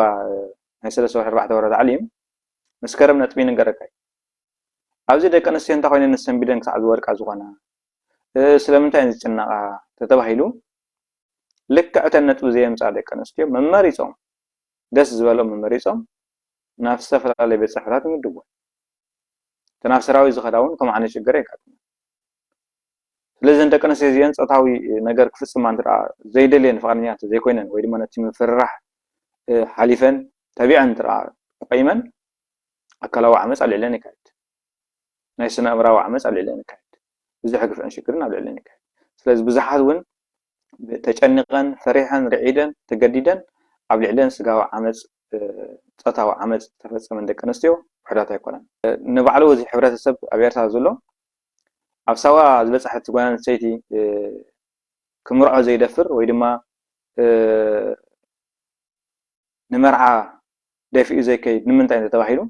S2: ናይ 3-4 ወረዳ ተዓሊም መስከረም ነጥቢ ንገረካ ኣብዚ ደቂ ኣንስትዮ እንታይ ኮይነን ሰንቢደን ክሳዕ ዝወድቃ ዝኾና ስለምንታይ ዝጭነቃ ተተባሂሉ ልክዕ እተን ነጥቢ ዘየምፃእ ደቂ ኣንስትዮ መመሪፆም ደስ ዝበሎም መመሪፆም ናብ ዝተፈላለዩ ቤት ፅሕፈታት ይምድብዎ። ናብ ሰራዊት ዝኸዳ እውን ከምኡ ዓይነት ሽግር የጋጥሞ። ስለዚ ደቂ ኣንስትዮ እዚአን ፆታዊ ነገር ክፍፅማ እንትርአ ዘይደልየን ፍቃደኛታት ዘይኮይነን ወይ ድማ ነቲ ምፍራሕ ሓሊፈን ተቢዐን እንትርአ ቆይመን ኣካላዊ ዓመፅ ኣብ ልዕለን ይካየድ፣ ናይ ስነ ኣእምራዊ ዓመፅ ኣብ ልዕለን ይካየድ፣ ብዙሕ ግፍዕን ሽግርን ኣብ ልዕለን ይካየድ። ስለዚ ብዙሓት እውን ተጨኒቐን ፈሪሐን ርዒደን ተገዲደን ኣብ ልዕለን ስጋዊ ዓመፅ ፆታዊ ዓመፅ ተፈፀመን ደቂ ኣንስትዮ ውሕዳት ኣይኮነን። ንባዕሉ እዚ ሕብረተሰብ ኣብ ኤርትራ ዘሎ ኣብ ሳዋ ዝበፅሐት ጓል ኣንስተይቲ ክምርዖ ዘይደፍር ወይ ድማ ንመርዓ ደፊኡ ዘይከይድ ንምንታይ ተባሂሉ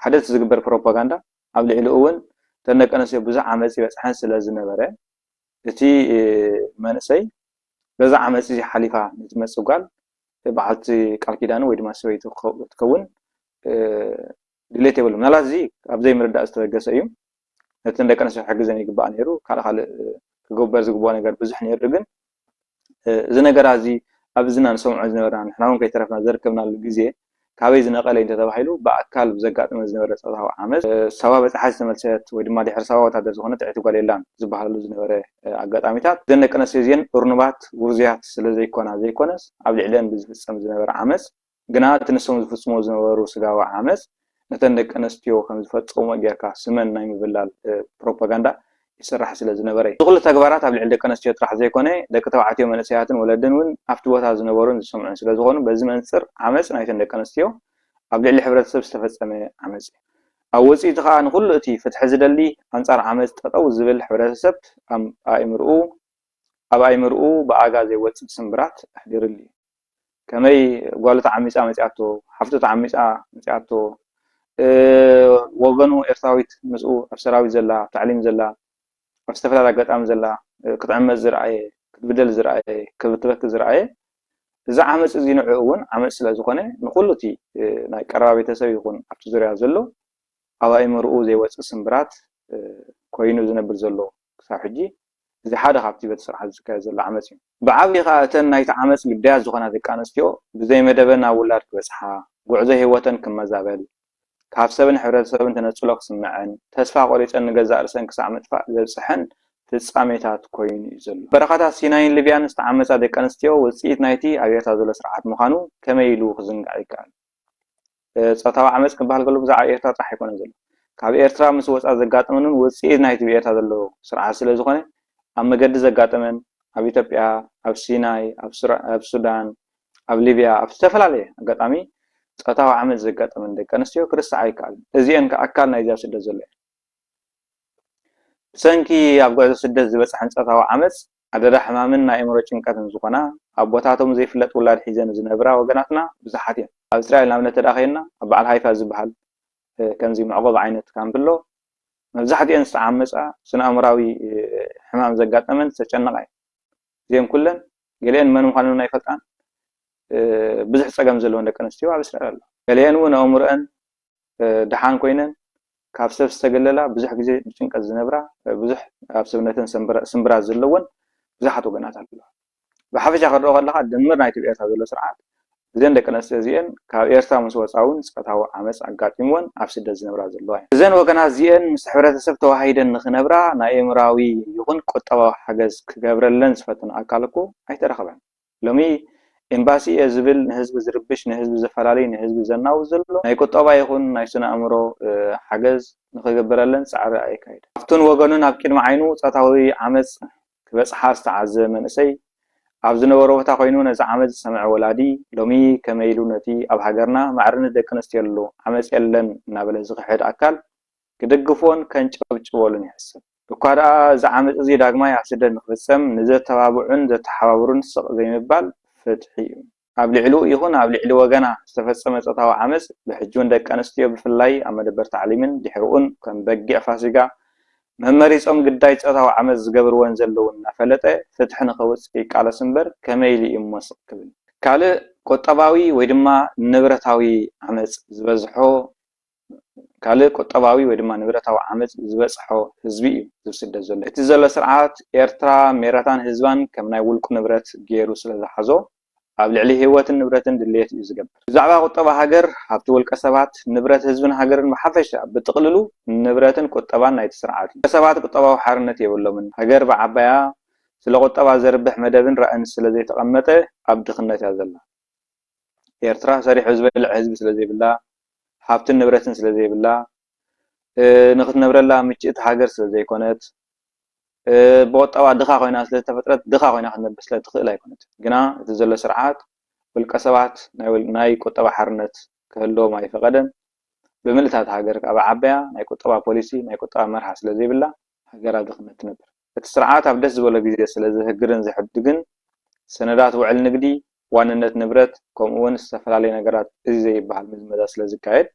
S2: ሓደ ዝግበር ፕሮፓጋንዳ ኣብ ልዕሊኡ እውን እተን ደቂ ኣንስትዮ ብዙሕ ዓመፅ ይበፅሐን ስለ ዝነበረ እቲ መንእሰይ በዛ ዓመፅ እዚ ሓሊፋ ንዝመፅእ ጓል በዓልቲ ቃል ኪዳኑ ወይ ድማ ሰበይቲ ትከውን ድሌት የብሉ። ምናልባት እዚ ኣብ ዘይምርዳእ ዝተበገሰ እዩ። ነተን ደቂ ኣንስትዮ ክሕግዘን ይግባእ ነይሩ። ካልእ ክግበር ዝግብኦ ነገር ብዙሕ ነይሩ። ግን እዚ ነገር እዚ ኣብ ዝና ንሰምዖ ዝነበርና ንሕና እውን ከይተረፍና ዘርከብናሉ ግዜ ካበይ ዝነቐለ እንተተባሂሉ ብኣካል ዘጋጥመ ዝነበረ ፆታዊ ዓመፅ ሰባ በፃሓት ዝተመልሰት ወይ ድማ ድሕሪ ሰባ ወታደር ዝኾነት ዕቲ ጓል የላን ዝበሃሉ ዝነበረ ኣጋጣሚታት እዘን ደቂ ኣንስትዮ እዚአን እርኑባት ውርዝያት ስለዘይኮና ዘይኮነስ ኣብ ልዕሊአን ብዝፍፀም ዝነበረ ዓመፅ ግና እቲ ንሶም ዝፍፅሞ ዝነበሩ ስጋዊ ዓመፅ ነተን ደቂ ኣንስትዮ ከም ዝፈፀሞ ጌርካ ስመን ናይ ምብላል ፕሮፓጋንዳ ይስራሕ ስለ ዝነበረ እዩ። ዝኩሉ ተግባራት ኣብ ልዕሊ ደቂ ኣንስትዮ ጥራሕ ዘይኮነ ደቂ ተባዕትዮ መንእሰያትን ወለድን እውን ኣብቲ ቦታ ዝነበሩን ዝሰምዑን ስለ ዝኾኑ በዚ መንፅር ዓመፅ ናይተን ደቂ ኣንስትዮ ኣብ ልዕሊ ሕብረተሰብ ዝተፈፀመ ዓመፅ እዩ። ኣብ ውፅኢቱ ከዓ ንኩሉ እቲ ፍትሒ ዝደሊ ኣንፃር ዓመፅ ጠጠው ዝብል ሕብረተሰብ ኣብ ኣእምርኡ ብኣጋ ዘይወፅእ ስምብራት ኣሕዲሩሉ እዩ። كمي قالت عميسة مسياتو حفتت عميسة مسياتو وغنو إرتاويت مسؤو أفسراوي زلا تعليم زلا أستفاد على قطعم زلا كتعمل زرعي كتبدل زرعي كتبتبك زرعي إذا عمس زين عون عمس لازخنة نقولتي ناي قرابة تسوي يكون أبت زرع زلو أو أي مرؤو زي وصل سنبرات كوينو زنبر زلو صاحجي إذا حدا خابتي بتسرح الزكاة زلا عمسي بعضي خاطر ناي تعمس قداز زخنة ذيك أنستيو بزي مدبنا ولاد بسحة قعزة هوتن كم زابل كاف سبن حرد سبن تنصلق سمعن تسفا قريت ان غزا ارسن كسامت فا زصحن ፍጻሜታት ኮይኑ እዩ ዘሎ በረኻታት ሲናይን ሊብያን ዝተዓመፃ ደቂ ኣንስትዮ ውፅኢት ናይቲ ኣብያታ ዘሎ ስርዓት ምዃኑ ከመይ ኢሉ ክዝንጋዕ ይከኣል ፆታዊ ዓመፅ ክበሃል ከሎ ብዛዕባ ኤርትራ ጥራሕ ኣይኮነን ዘሎ ካብ ኤርትራ ምስ ወፃ ዘጋጥመንን ውፅኢት ናይቲ ብኤርትራ ዘሎ ስርዓት ስለ ዝኾነ ኣብ መገዲ ዘጋጥመን ኣብ ኢትዮጵያ ኣብ ሲናይ ኣብ ሱዳን ኣብ ሊብያ ኣብ ዝተፈላለየ ኣጋጣሚ ፆታዊ ዓመፅ ዘጋጥመን ደቂ ኣንስትዮ ክርስዕ ኣይከኣልን እዚአን ከኣካል ናይዛ ስደት ዘሎ ሰንኪ ኣብ ጉዕዞ ስደት ዝበፅሐን ፆታዊ ዓመፅ ኣደዳ ሕማምን ናይ ኣእምሮ ጭንቀትን ዝኾና ኣብ ቦታቶም ዘይፍለጥ ውላድ ሒዘን ዝነብራ ወገናትና ብዙሓት እየን ኣብ እስራኤል ናብነት ተዳኺልና ኣብ በዓል ሃይፋ ዝበሃል ከምዚ መዕቆብ ዓይነት ካምፕ ኣሎ መብዛሕትአን ዝተዓመፃ ስነ ኣእምራዊ ሕማም ዘጋጠመን ዝተጨነቃ እየን እዚአን ኩለን ገሊአን መን ምዃነን ኣይፈልጣን ብዙሕ ፀገም ዘለዎን ደቂ ኣንስትዮ ኣብ እስራኤል ኣሎ ገሊአን እውን ኣእምሮአን ድሓን ኮይነን ካብ ሰብ ዝተገለላ ብዙሕ ግዜ ጭንቀት ዝነብራ ብዙሕ ኣብ ሰብነተን ስምብራት ዘለዎን ብዙሓት ወገናት ኣለዋ ብሓፈሻ ክሪኦ ከለካ ድምር ናይቲ ኤርትራ ዘሎ ስርዓት እዘን ደቂ ኣንስትዮ እዚአን ካብ ኤርትራ ምስ ወፃ እውን ፀታዊ ዓመፅ ኣጋጢምዎን ኣብ ስደት ዝነብራ ዘለዋ እዘን ወገናት እዚአን ምስ ሕብረተሰብ ተዋሂደን ንክነብራ ናይ ኣእምራዊ ይኹን ቁጠባዊ ሓገዝ ክገብረለን ዝፈትን ኣካል እኮ ኣይተረኸበን ሎሚ ኤምባሲ ዝብል ንህዝቢ ዝርብሽ ንህዝቢ ዘፈላለዩ ንህዝቢ ዘናውዝ ዘሎ ናይ ቁጠባ ይኹን ናይ ስነ ኣእምሮ ሓገዝ ንክገብረለን ፃዕሪ ኣይካይድ ኣብቱን ወገኑን ኣብ ቅድሚ ዓይኑ ፀታዊ ዓመፅ ክበፅሓ ዝተዓዘበ መንእሰይ ኣብ ዝነበሮ ቦታ ኮይኑ ነዚ ዓመፅ ዝሰምዐ ወላዲ ሎሚ ከመይ ኢሉ ነቲ ኣብ ሃገርና ማዕርነት ደቂ ኣንስትዮ ኣሎ ዓመፅ የለን እናበለ ዝክሕድ ኣካል ክደግፎን ከንጨብጭበሉን ይሕሰብ እኳ ደኣ እዚ ዓመፅ እዚ ዳግማይ ኣብ ስደት ንክፍፀም ንዘተባብዑን ዘተሓባብሩን ስቕ ዘይምባል ፍትሒ እዩ ኣብ ልዕሉ ይኹን ኣብ ልዕሊ ወገና ዝተፈፀመ ፀታዊ ዓመፅ ብሕጁን ደቂ ኣንስትዮ ብፍላይ ኣብ መደበር ታዕሊምን ድሕሪኡን ከም በጊዕ ፋሲጋ መመሪፆም ግዳይ ፀታዊ ዓመፅ ዝገብርዎን ዘለውን እናፈለጠ ፍትሒ ንኸውፅእ ይቃለስ እምበር ከመይ ኢሉ እዩ መስቕ ክብል ካልእ ቁጠባዊ ወይ ድማ ንብረታዊ ዓመፅ ዝበፅሖ ህዝቢ እዩ ዝስደት ዘሎ እቲ ዘሎ ስርዓት ኤርትራ ሜረታን ህዝባን ከም ናይ ውልቁ ንብረት ገይሩ ስለዝሓዞ ኣብ ልዕሊ ህይወትን ንብረትን ድሌት እዩ ዝገብር ብዛዕባ ቁጠባ ሃገር ሃብቲ ውልቀ ሰባት ንብረት ህዝብን ሃገርን ብሓፈሻ ብጥቕልሉ ንብረትን ቁጠባን ናይቲ ስርዓት እዩ ሰባት ቁጠባዊ ሓርነት የብሎምን ሃገር ብዓባያ ስለ ቁጠባ ዘርብሕ መደብን ራእን ስለዘይተቐመጠ ኣብ ድኽነት እያ ዘላ ኤርትራ ሰሪሑ ዝበልዕ ህዝቢ ስለዘይብላ ሃብትን ንብረትን ስለዘይብላ ንክትነብረላ ምጭእቲ ሃገር ስለዘይኮነት ብቁጠባ ድኻ ኮይና ስለተፈጥረት ድኻ ኮይና ክትነብር ስለትኽእል ኣይኮነት ግና እቲ ዘሎ ስርዓት ውልቀ ሰባት ናይ ቁጠባ ሓርነት ክህልዎም ኣይፈቐደን ብምልእታት ሃገር ኣብ ዓባያ ናይ ቁጠባ ፖሊሲ ናይ ቁጠባ መርሃ ስለዘይብላ ሃገር ኣብ ድኽነት ትነብር እቲ ስርዓት ኣብ ደስ ዝበሎ ግዜ ስለዝህግርን ዘሕድግን ሰነዳት ውዕል ንግዲ ዋንነት ንብረት ከምኡውን ዝተፈላለዩ ነገራት እዚ ዘይበሃል ምዝመዛ ስለዝካየድ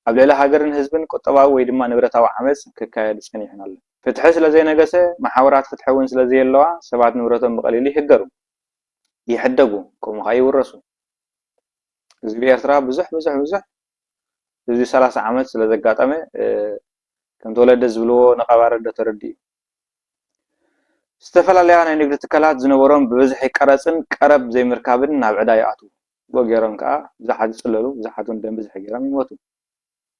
S2: ኣብ ልዕሊ ሃገርን ህዝብን ቁጠባዊ ወይ ድማ ንብረታዊ ዓመፅ ክካየድ ፀኒሕና ኣሎ ፍትሒ ስለዘይነገሰ ማሕበራት ፍትሒ እውን ስለዘየለዋ ሰባት ንብረቶም ብቐሊሉ ይህገሩ ይሕደጉ ከምኡ ከዓ ይውረሱ እዚ ብኤርትራ ብዙሕ እዚ 30 ዓመት ስለዘጋጠመ ከም ተወለደ ዝብልዎ ነቐባረዶ ተረዲኡ ዝተፈላለያ ናይ ንግዲ ትካላት ዝነበሮም ብብዝሒ ቀረፅን ቀረብ ዘይምርካብን ናብ ዕዳ ይኣትዉ ወገሮም ከዓ ብዙሓት ይፅለሉ ብዙሓት እውን ደም ብዙሕ ገይሮም ይሞቱ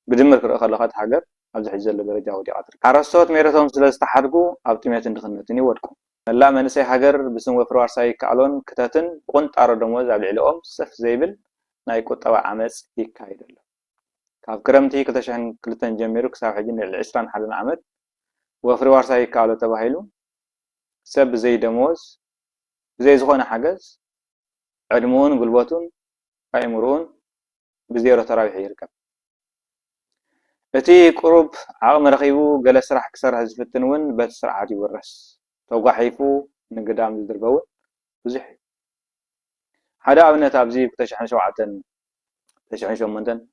S2: ብድምር ክርኢ ከለካ እቲ ሃገር ኣብዚ ሕጂ ዘሎ ደረጃ ወዲቓ ትርከብ ሓረስቶት ሜረቶም ስለዝተሓድጉ ኣብ ጥሜትን ድኽነትን ይወድቁ መላእ መንእሰይ ሃገር ብስም ወፍሪ ዋርሳ ይከኣሎን ክተትን ቁንጣሮ ደሞዝ ኣብ ልዕሊኦም ሰፍ ዘይብል ናይ ቁጠባ ዓመፅ ይካየድ ኣሎ ካብ ክረምቲ 2002 ጀሚሩ ክሳብ ሕጂ ንልዕሊ 21 ዓመት ወፍሪ ዋርሳ ይከኣሎ ተባሂሉ ሰብ ብዘይ ደሞዝ ብዘይ ዝኾነ ሓገዝ ዕድሙን ጉልበቱን ኣእምሮኡን ብዜሮ ተራቢሑ ይርከብ እቲ ቁሩብ ዓቕሚ ረኺቡ ገለ ስራሕ ክሰርሕ ዝፍትን እውን በቲ ስርዓት ይውረስ ተጓሒፉ ንግዳም ዝድርበውን ብዙሕ حدا أبنت أبزي بتشحن شوعتن تشحن شو منتن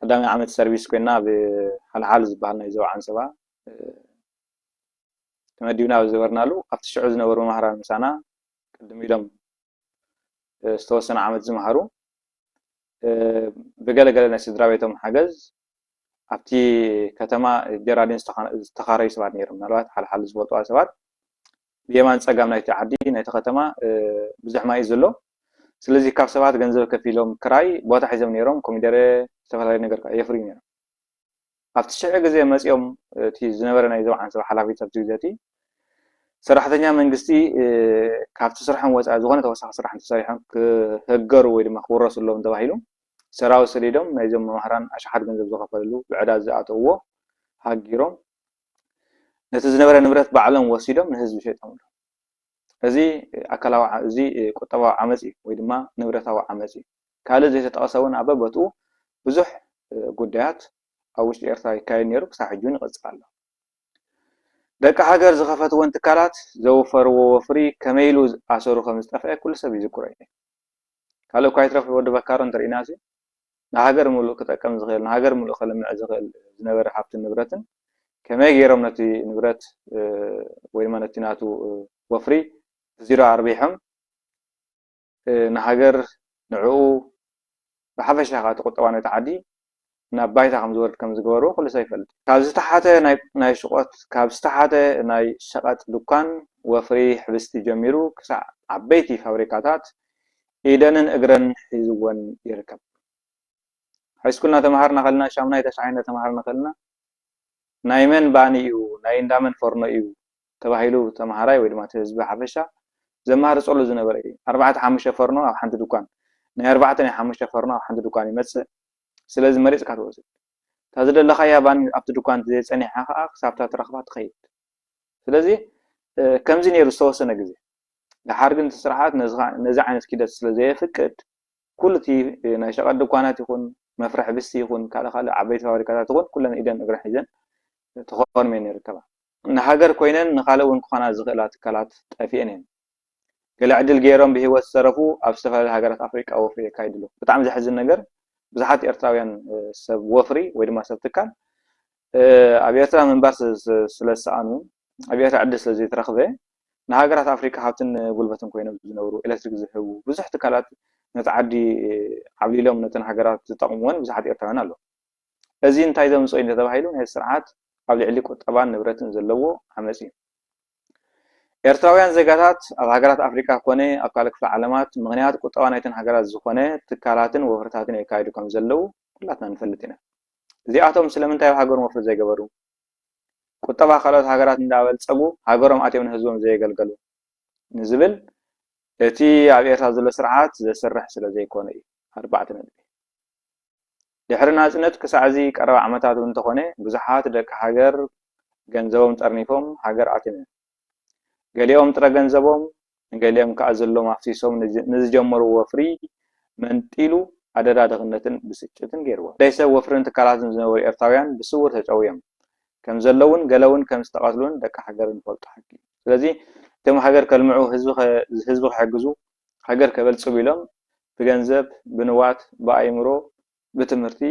S2: قدامي عملت سيرفيس كنا بحال زبالنا يزوع عن سبا تمدينا وزورنا له أفتش عزنا ورو مهران مسانا قدم يلم استوسنا عملت زمهرو بقال قال ناس درابيتهم حجز أبتي كتما ديرالين استخاري سبات نيرم نلوات حال زبطوا سبات بيمان صقام نايت عدي نايت ختما بزح ما يزلو سلازي كاف سبات ገንዘብ ከፊሎም ክራይ ቦታ ሒዞም ነይሮም ኮሚደረ ዝተፈላለዩ ነገር የፍሪ ነይሮም ኣብቲ ሽዑ ግዜ መጽኦም እቲ ዝነበረ ናይ ዘውዓን ሰብ ሓላፊት ኣብቲ ግዜቲ ሰራሕተኛ መንግስቲ ካብቲ ስራሕን ወፃኢ ዝኾነ ተወሳኺ ስራሕ እንተሰሪሖም ክህገሩ ወይ ድማ ክውረሱሎም ተባሂሉ ሰራዊት ሰዲዶም ናይዞም መምህራን ኣሽሓት ገንዘብ ዝኸፈልሉ ብዕዳት ዝኣተውዎ ሃጊሮም ነቲ ዝነበረ ንብረት ባዕሎም ወሲዶም ንህዝቢ ሸይጦምሉ እዚ ኣካላዊ እዚ ቁጠባዊ ዓመጽ ወይ ድማ ንብረታዊ ዓመጽ ካልእ ዘይተጠቐሰውን ኣበበቱ ብዙሕ ጉዳያት ኣብ ውሽጢ ኤርትራ ይካየድ ነይሩ ክሳብ ሕጂ ይቕፅል ኣሎ ደቂ ሃገር ዝኸፈትዎን ትካላት ዘወፈርዎ ወፍሪ ከመይ ኢሉ ኣሰሩ ከም ዝጠፍአ ኩሉ ሰብ ይዝክሮ እዩ ካልእ እኳ ይትረፍ ወዲ በካሮ እንተሪእና እዚ ንሃገር ሙሉእ ክጠቅም ዝኽእል ንሃገር ሙሉእ ከልምዕ ዝኽእል ዝነበረ ሃብትን ንብረትን ከመይ ገይሮም ነቲ ንብረት ወይ ድማ ነቲ ናቱ ወፍሪ ዚሮ ኣርቢሖም ንሃገር ንዕኡ ብሓፈሻ ኻ ተቆጠባ ነቲ ዓዲ ናብ ባይታ ከም ዝወርድ ከም ዝገበሩ ኩሉ ሰብ ይፈልጥ ካብ ዝተሓተ ናይ ሽቆት ካብ ዝተሓተ ናይ ሸቐጥ ድኳን ወፍሪ ሕብስቲ ጀሚሩ ክሳብ ዓበይቲ ፋብሪካታት ኢደንን እግረን ሒዝወን ይርከብ ሃይስኩልና ተማሃርና ከለና ሻምናይ ተስዓይና ተማሃርና ከለና ናይ መን ባኒ እዩ ናይ እንዳመን ፎርኖ እዩ ተባሂሉ ተማሃራይ ወይ ድማ ህዝቢ ሓፈሻ ዘማሃር ጸሎ ዝነበረ እዩ 4-5 ፈርኖ ኣብ ሓንቲ ድኳን ናይ 4-5 ፈርኖ ኣብ ሓንቲ ድኳን ይመጽእ ስለዚ መሪጽካ ትወስድ ታዝደለኻያ ባኒ ኣብቲ ድኳን ዘጸኒሕኻ ከዓ ክሳብታ ትረኽባ ትኸይድ ስለዚ ከምዚ ነይሩ ዝተወሰነ ግዜ ድሓር ግን ስርዓት ነዚ ዓይነት ኪደት ስለዘየፍቅድ ኩልቲ ናይ ሸቐጥ ድኳናት ይኹን መፍርሒ ብስቲ ይኹን ካልእ ዓበይቲ ፋብሪካታት ይኹን ኩለን ኢደን እግረን ሒዘን ተኾርመን ይርከባ ንሃገር ኮይነን ንኻልእ እውን ክኾና ዝኽእላ ትካላት ጠፊአን እየን ገለ ዕድል ገይሮም ብሂወት ዝተረፉ ኣብ ዝተፈላለዩ ሃገራት ኣፍሪቃ ወፍሪ የካይድሉ ብጣዕሚ ዘሕዝን ነገር ብዙሓት ኤርትራውያን ሰብ ወፍሪ ወይ ድማ ሰብ ትካል ኣብ ኤርትራ ምንባር ስለዝሰኣኑ ኣብ ኤርትራ ዕድል ስለዘይተረኽበ ንሃገራት ኣፍሪቃ ሃብትን ጉልበትን ኮይኖም ዝነብሩ ኤሌክትሪክ ዝህቡ ብዙሕ ትካላት ነቲ ዓዲ ዓብሊሎም ነተን ሃገራት ዝጠቕምዎን ብዙሓት ኤርትራውያን ኣለዉ እዚ እንታይ ዘምፅኦ እዩ ተባሂሉ ናይ ስርዓት ኣብ ልዕሊ ቁጠባን ንብረትን ዘለዎ ዓመፅ እዩ ኤርትራውያን ዜጋታት ኣብ ሃገራት ኣፍሪቃ ኮነ ኣብ ካልእ ክፍለ ዓለማት ምክንያት ቁጠባ ናይተን ሃገራት ዝኾነ ትካላትን ወፍርታትን የካይዱ ከም ዘለው ኩላትና ንፈልጥ ኢና እዚኣቶም ስለምንታይ ኣብ ሃገሮም ወፍሪ ዘይገበሩ ቁጠባ ካልኦት ሃገራት እንዳበልፀጉ ሃገሮም ኣትዮም ንህዝቦም ዘየገልገሉ ንዝብል እቲ ኣብ ኤርትራ ዘሎ ስርዓት ዘስርሕ ስለ ዘይኮነ እዩ ኣርባዕተ ነጥቢ ድሕሪ ናጽነት ክሳዕዚ ቀረባ ዓመታት እንተኾነ ብዙሓት ደቂ ሃገር ገንዘቦም ጠርኒፎም ሃገር ኣትዮም ገሊኦም ጥረ ገንዘቦም ገሊኦም ከዓ ዘሎም ኣፍሲሶም ንዝጀመሩ ወፍሪ መንጢሉ ኣደዳድኽነትን ብስጭትን ገይርዎ ደይሰብ ወፍርን ትካላትን ዝነበሩ ኤርትራውያን ብስውር ተጨውዮም ከም ዘለውን ገለውን ከም ዝተቐትሉን ደቂ ሃገር ንፈልጡ ሓቂ ስለዚ እቶም ሃገር ከልምዑ ህዝቢ ክሕግዙ ሃገር ከበልጽጉ ኢሎም ብገንዘብ ብንዋት ብኣይምሮ ብትምህርቲ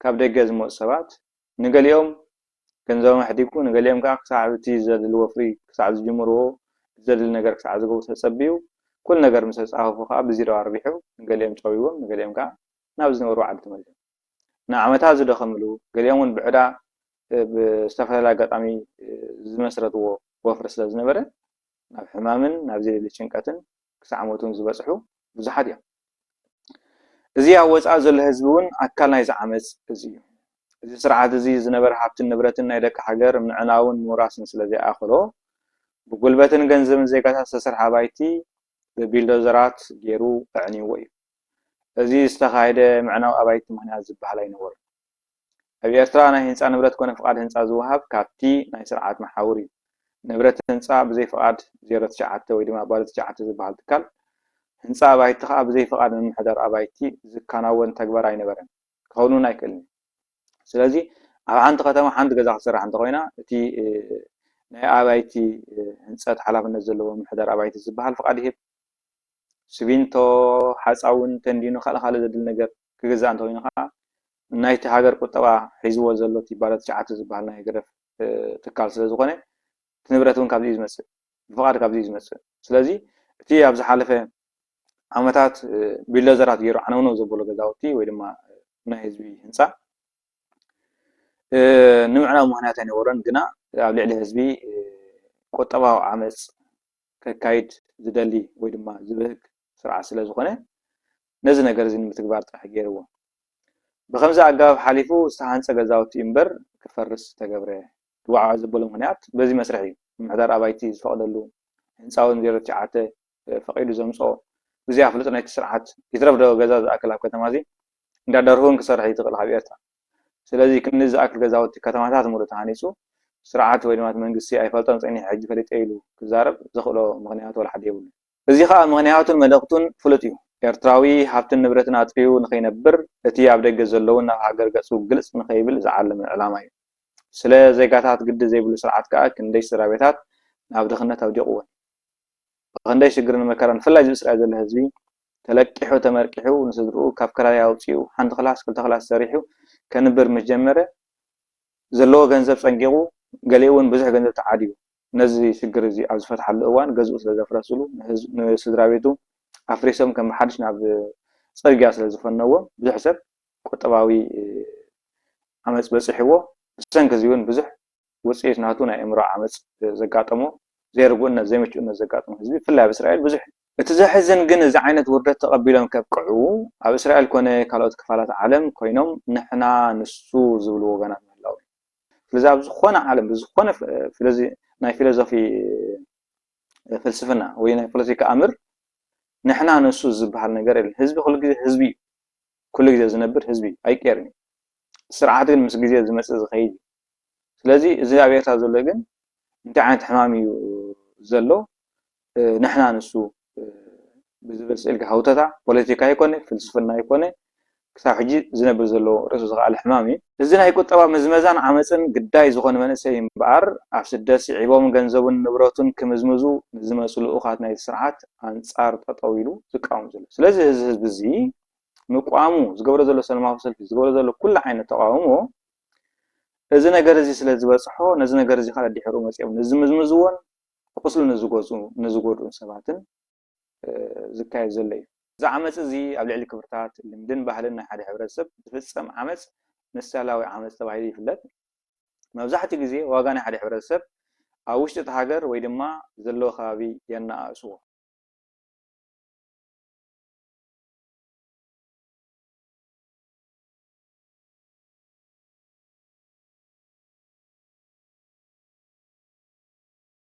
S2: ካብ ደገ ዝመፁ ሰባት ንገሊኦም ገንዘቦም ኣሕዲጉ ንገሊኦም ከዓ ክሳብ እቲ ዘድሊ ወፍሪ ክሳብ ዝጅምርዎ ዘድሊ ነገር ክሳብ ዝገብሩ ተጸቢዩ ኩል ነገር ምስ ተጻፈፉ ከዓ ብዚሮ ኣርቢሑ ንገሊኦም ጨዊዎም ንገሊኦም ከዓ ናብ ዝነበሩ ዓዲ ተመልሶም ንዓመታት ዝደኸምሉ ገሊኦም እውን ብዕዳ ብዝተፈላለየ ኣጋጣሚ ዝመስረትዎ ወፍሪ ስለ ዝነበረ ናብ ሕማምን ናብ ዘየድሊ ጭንቀትን ክሳብ ሞትን ዝበጽሑ ብዙሓት እዮም እዚ ኣብ ወጻኢ ዘሎ ህዝቢ እውን ኣካል ናይዚ ዓመፅ እዚ እዩ እዚ ስርዓት እዚ ዝነበረ ሃብትን ንብረትን ናይ ደቂ ሃገር ምዕናውን ምውራስን ስለዘይኣኽሎ ብጉልበትን ገንዘብን ዜጋታት ዝተሰርሐ ኣባይቲ ብቢልዶዘራት ገይሩ ኣዕንይዎ እዩ እዚ ዝተኻየደ ምዕናዊ ኣባይቲ ምክንያት ዝበሃል ኣይነበሩ ኣብ ኤርትራ ናይ ህንፃ ንብረት ኮነ ፍቃድ ህንፃ ዝወሃብ ካብቲ ናይ ስርዓት መሓውር እዩ ንብረት ህንፃ ብዘይ ፍቃድ 09 ወይ ድማ ባለ 9 ዝበሃል ትካል ህንፃ ኣባይቲ ከዓ ብዘይ ፍቃድ ምምሕዳር ኣባይቲ ዝከናወን ተግባር ኣይነበረን ክኸውኑን ኣይክእልን ስለዚ ኣብ ሓንቲ ከተማ ሓንቲ ገዛ ክትስራሕ እንተኮይና እቲ ናይ ኣባይቲ ህንፀት ሓላፍነት ዘለዎ ምምሕዳር ኣባይቲ ዝበሃል ፍቃድ ይህብ سبينتو حصاون تندينو خاله زدل ነገር كغزا انت وينو نايت هاجر قطبا حيزو زلو تيبالات شعات زبالنا يغرف تكال ስለዝኾነ ንብረቱን ካብዚ ዝመስል ፍቃድ ካብዚ ዝመስል ስለዚ እቲ ኣብ ዝሓለፈ ዓመታት ቢልዶዘራት ገይሩ ዓነውኖ ዘበሎ ገዛውቲ ወይ ድማ ናይ ህዝቢ ህንፃ ንምዕናው ምክንያት ኣይነበሮን ግና ኣብ ልዕሊ ህዝቢ ቁጠባዊ ዓመፅ ከካይድ ዝደሊ ወይ ድማ ዝብህግ ስርዓት ስለ ዝኾነ ነዚ ነገር እዚ ንምትግባር ጥራሕ ገይርዎ ብከምዚ ኣገባብ ሓሊፉ ዝተሃንፀ ገዛውቲ እምበር ክፈርስ ተገብረ ዋዓ ዘበሎ ምክንያት በዚ መስርሕ እዩ ምሕዳር ኣባይቲ ዝፈቅደሉ ህንፃውን 09 ፈቂዱ ዘምፅኦ እዚ ኣፍልጦ ናይቲ ስርዓት ይትረፍዶ ገዛ ዝኣክል ኣብ ከተማ እዚ እንዳዳርሁን ክሰርሕ ይትኽእል ካብ ኤርትራ ስለዚ ክንዲ ዝኣክል ገዛውቲ ከተማታት ሙሉ ተሃኒፁ ስርዓት ወይ ድማ መንግስቲ ኣይፈልጦም ፀኒ ሕጂ ፈሊጠ ኢሉ ክዛረብ ዘኽእሎ ምክንያት ወላ ሓደ የብሉ እዚ ከዓ ምክንያቱን መልእኽቱን ፍሉጥ እዩ ኤርትራዊ ሃብትን ንብረትን ኣጥፊኡ ንኸይነብር እቲ ኣብ ደገ ዘለውን ናብ ሃገር ገፁ ግልጽ ንኸይብል ዝዓለመ ዕላማ እዩ ስለ ዜጋታት ግዲ ዘይብሉ ስርዓት ከዓ ክንደይ ስራቤታት ናብ ድኽነት ኣውዲቕዎን ብክንደይ ሽግርን መከራን ፍላይ ዝስራዕ ዘሎ ህዝቢ ተለቂሑ ተመርቂሑ ንስድርኡ ካብ ከራይ ኣውፂኡ ሓንቲ ክላስ ክልተ ክላስ ሰሪሑ ከንብር ምስ ጀመረ ዘለዎ ገንዘብ ፀንቂቑ ገሊኡ እውን ብዙሕ ገንዘብ ተዓድዩ ነዚ ሽግር እዚ ኣብ ዝፈትሓሉ እዋን ገዝኡ ስለ ዘፍረስሉ ንስድራ ቤቱ ኣፍሪሶም ከም ሓድሽ ናብ ፅርግያ ስለ ዝፈነዎም ብዙሕ ሰብ ቁጠባዊ ዓመፅ በፂሕዎ ብሰንኪ እዚ እውን ብዙሕ ውፅኢት ናቱ ናይ እምሮ ዓመፅ ዘጋጠሞ ዘይርጉእነት ዘይምችእነት ዘጋጠሞ ህዝቢ ብፍላይ ኣብ እስራኤል ብዙሕ እቲ ዘሕዝን ግን እዚ ዓይነት ውርደት ተቐቢሎም ከብቅዑ ኣብ እስራኤል ኮነ ካልኦት ክፋላት ዓለም ኮይኖም ንሕና ንሱ ዝብሉ ወገናት ምህላው ስለዚ ኣብ ዝኾነ ዓለም ብዝኾነ ፍለዚ ናይ ፊሎዞፊ ፍልስፍና ወይ ናይ ፖለቲካ ኣምር ንሕና ንሱ ዝበሃል ነገር የለን ህዝቢ ኩሉ ግዜ ህዝቢ ኩሉ ግዜ ዝነብር ህዝቢ ኣይቀርኒ ስርዓት ግን ምስ ግዜ ዝመፅእ ዝኸይድ ስለዚ እዚ ኣብ ኤርትራ ዘሎ ግን እንታይ ዓይነት ሕማም እዩ ዘሎ ንሕና ንሱ ብዝብል ስእልካ ሃውተታ ፖለቲካ ይኮነ ፍልስፍና ይኮነ ክሳብ ሕጂ ዝነብር ዘሎ ርእሱ ዝኸኣለ ሕማም እዩ እዚ ናይ ቁጠባ ምዝመዛን ዓመፅን ግዳይ ዝኾነ መንእሰይ እምበኣር ኣብ ስደት ስዒቦም ገንዘቡን ንብረቱን ክምዝምዙ ዝመፁ ልኡኻት ናይ ስርዓት ኣንጻር ጠጠው ኢሉ ዝቃወም ዘሎ ስለዚ እዚ ህዝቢ እዚ ምቋሙ ዝገብሮ ዘሎ ሰላማዊ ሰልፊ ዝገብሮ ዘሎ ኩሉ ዓይነት ተቃውሞ እዚ ነገር እዚ ስለ ዝበፅሖ ነዚ ነገር እዚ ካለ ድሕሩ መፅኦም ንዝምዝምዝዎን ቁስሉ ንዝጎድኡን ሰባትን ዝካየድ ዘሎ እዩ እዚ ዓመፅ እዚ ኣብ ልዕሊ ክብርታት ልምድን ባህልን ናይ ሓደ ሕብረተሰብ ዝፍፀም ዓመፅ ምሳላዊ ዓመፅ ተባሂሉ ይፍለጥ መብዛሕትኡ ግዜ ዋጋ ናይ ሓደ ሕብረተሰብ ኣብ ውሽጢ እቲ ሃገር ወይ ድማ ዘለዎ ከባቢ የነኣእስዎ